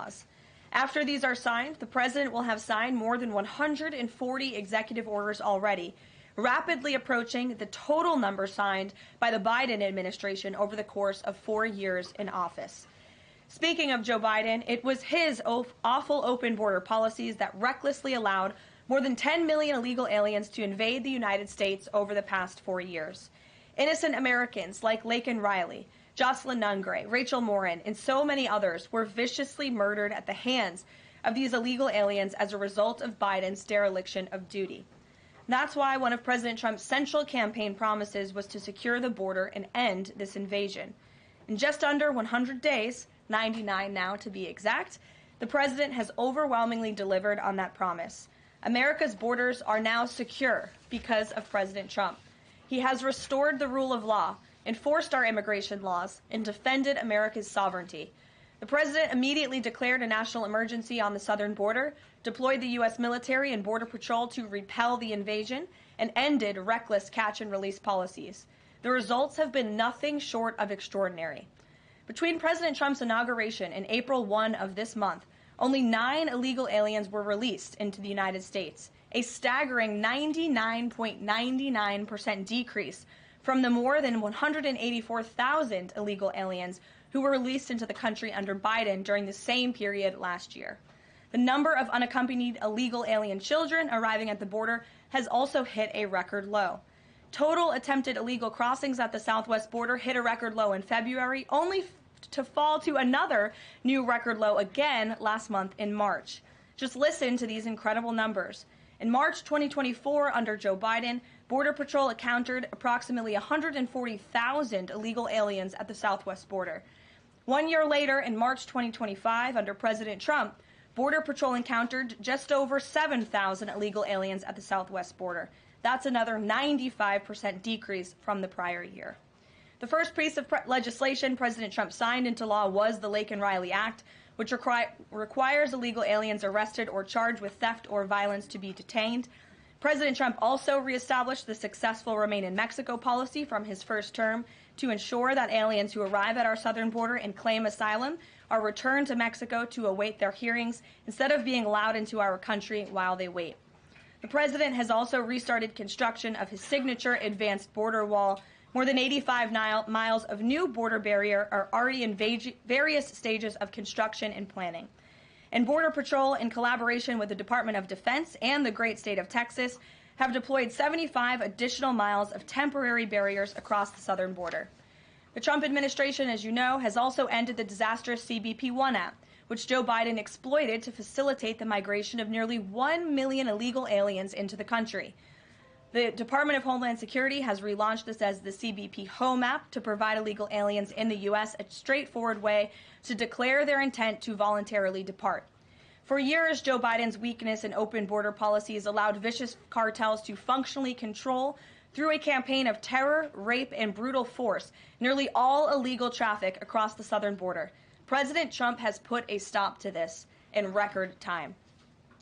laws. After these are signed, the president will have signed more than 140 executive orders already, rapidly approaching the total number signed by the Biden administration over the course of 4 years in office. Speaking of Joe Biden, it was his awful open border policies that recklessly allowed more than 10 million illegal aliens to invade the United States over the past 4 years. Innocent Americans like Laken Riley, Jocelyn Nungray, Rachel Morin, and so many others were viciously murdered at the hands of these illegal aliens as a result of Biden's dereliction of duty. That's why one of President Trump's central campaign promises was to secure the border and end this invasion. In just under 100 days, 99 now to be exact, the president has overwhelmingly delivered on that promise. America's borders are now secure because of President Trump. He has restored the rule of law, enforced our immigration laws, and defended America's sovereignty. The president immediately declared a national emergency on the southern border, deployed the U.S. military and Border Patrol to repel the invasion, and ended reckless catch-and-release policies. The results have been nothing short of extraordinary. Between President Trump's inauguration and April 1 of this month, only 9 illegal aliens were released into the United States, a staggering 99.99% decrease from the more than 184,000 illegal aliens who were released into the country under Biden during the same period last year. The number of unaccompanied illegal alien children arriving at the border has also hit a record low. Total attempted illegal crossings at the southwest border hit a record low in February, only to fall to another new record low again last month in March. Just listen to these incredible numbers. In March 2024, under Joe Biden, Border Patrol encountered approximately 140,000 illegal aliens at the southwest border. 1 year later, in March 2025, under President Trump, Border Patrol encountered just over 7,000 illegal aliens at the southwest border. That's another 95% decrease from the prior year. The first piece of legislation President Trump signed into law was the Laken Riley Act, which requires illegal aliens arrested or charged with theft or violence to be detained. President Trump also reestablished the successful Remain in Mexico policy from his first term to ensure that aliens who arrive at our southern border and claim asylum are returned to Mexico to await their hearings instead of being allowed into our country while they wait. The president has also restarted construction of his signature advanced border wall. More than 85 miles of new border barrier are already in various stages of construction and planning. And Border Patrol, in collaboration with the Department of Defense and the great state of Texas, have deployed 75 additional miles of temporary barriers across the southern border. The Trump administration, as you know, has also ended the disastrous CBP-1 app, which Joe Biden exploited to facilitate the migration of nearly 1 million illegal aliens into the country. The Department of Homeland Security has relaunched this as the CBP Home app to provide illegal aliens in the U.S. a straightforward way to declare their intent to voluntarily depart. For years, Joe Biden's weakness in open border policies allowed vicious cartels to functionally control, through a campaign of terror, rape, and brutal force, nearly all illegal traffic across the southern border. President Trump has put a stop to this in record time.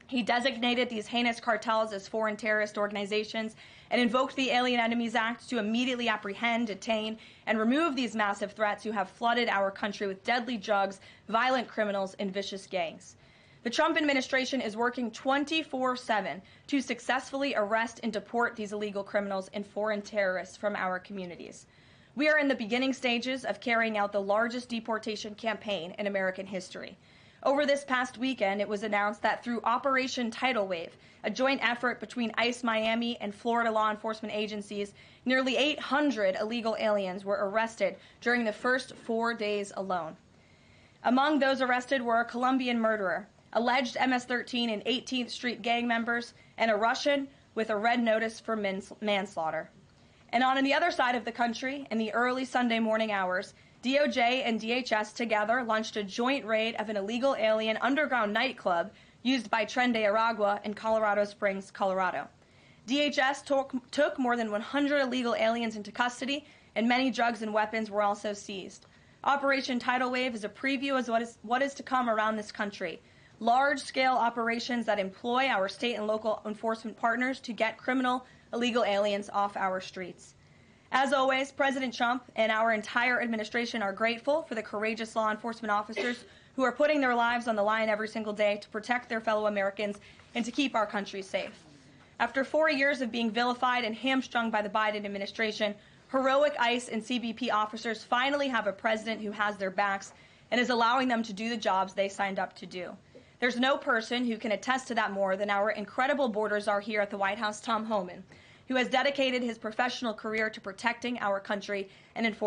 He designated these heinous cartels as foreign terrorist organizations and invoked the Alien Enemies Act to immediately apprehend, detain, and remove these massive threats who have flooded our country with deadly drugs, violent criminals, and vicious gangs. The Trump administration is working 24/7 to successfully arrest and deport these illegal criminals and foreign terrorists from our communities. We are in the beginning stages of carrying out the largest deportation campaign in American history. Over this past weekend, it was announced that through Operation Tidal Wave, a joint effort between ICE Miami and Florida law enforcement agencies, nearly 800 illegal aliens were arrested during the first 4 days alone. Among those arrested were a Colombian murderer, alleged MS-13 and 18th Street gang members, and a Russian with a red notice for manslaughter. And on the other side of the country, in the early Sunday morning hours, DOJ and DHS together launched a joint raid of an illegal alien underground nightclub used by Tren de Aragua in Colorado Springs, Colorado. DHS took more than 100 illegal aliens into custody, and many drugs and weapons were also seized. Operation Tidal Wave is a preview of what is to come around this country. Large-scale operations that employ our state and local enforcement partners to get criminal illegal aliens off our streets. As always, President Trump and our entire administration are grateful for the courageous law enforcement officers who are putting their lives on the line every single day to protect their fellow Americans and to keep our country safe. After 4 years of being vilified and hamstrung by the Biden administration, heroic ICE and CBP officers finally have a president who has their backs and is allowing them to do the jobs they signed up to do. There's no person who can attest to that more than our incredible border czar here at the White House, Tom Homan, who has dedicated his professional career to protecting our country and enforcing